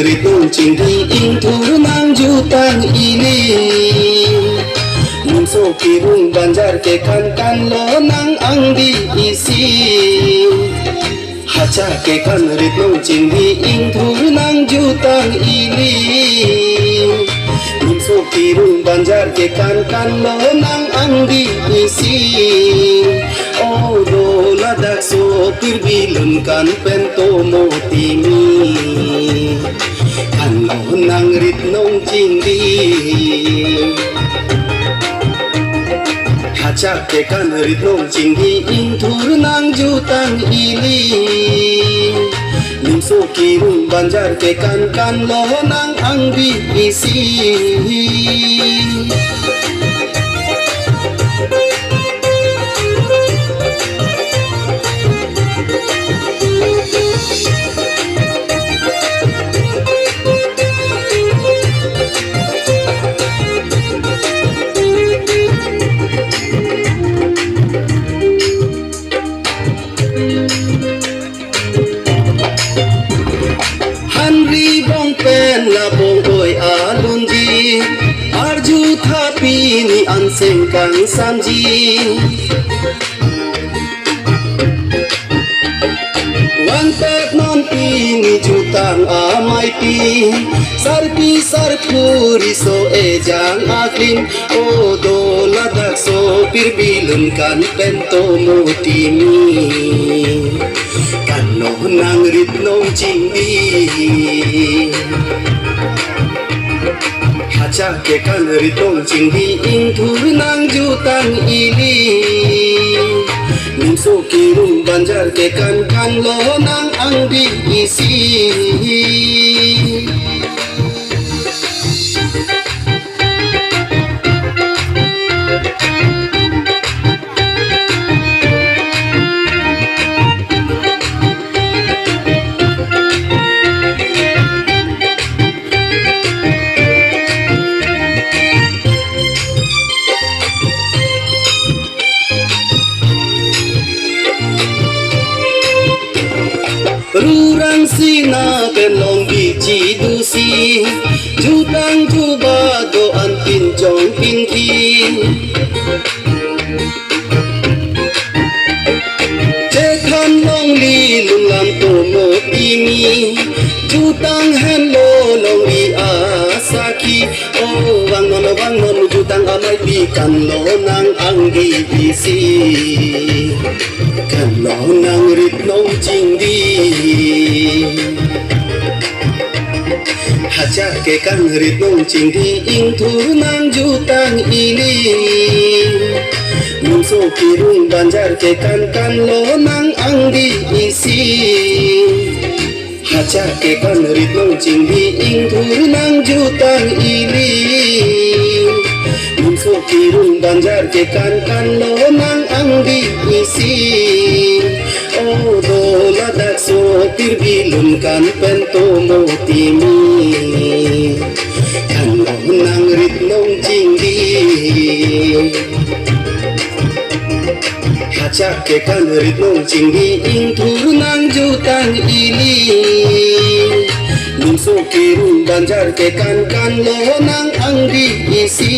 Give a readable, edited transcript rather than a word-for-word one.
ritong cinghi ing turunang jutang ini Munso kirung banjar ke kan lo nang ang diisi Haca ke kan ritong cinghi ing turunang jutang ini Munso kirung banjar ke kan lo nang ang diisi Oh do ladak sopir bilun kan pento motimi Kan lo nang ritong cinghi Haca ke kan ritong cinghi ing turunang jutang ini Nimso kirung banjar ke kan lo nang ang diisi Hanri bong pen la bong oi alunji Arju tapi ni anseng kang samji Wan pet non pini jutang amai pi Sarpi sarpuri so ejang aklin O do ladak so pirbilun kan pento mutimi Kano nang ritnong cingdi Haca ke kan ritong cingdi ing turunang jutang ini Nimso kirung banjar ke kan lo nang ang diisi Rurang sina kenong biji dusi Jutang juba doan pinjong pinki Cekhan long lilung lam tomot ini Jutang henlo long di asaki Oh wang nono jutang amay pikan lo nang ang diisi Kan lo nang ritnong cingdi Haca ke kan ritnong cingdi ing turunang jutang ini Munso kirung banjar ke kan lo nang ang diisi Haca ke kan ritnong cingdi ing turunang jutang ini Munso kirung banjar ke kan lo nang ang diisi Oh do ladak sopir bilun kan pento motimi Kan lo nang ritnong cingdi Haca ke kan ritnong cingdi ing turunang jutang ini Nimso kirung banjar ke kan lo nang ang diisi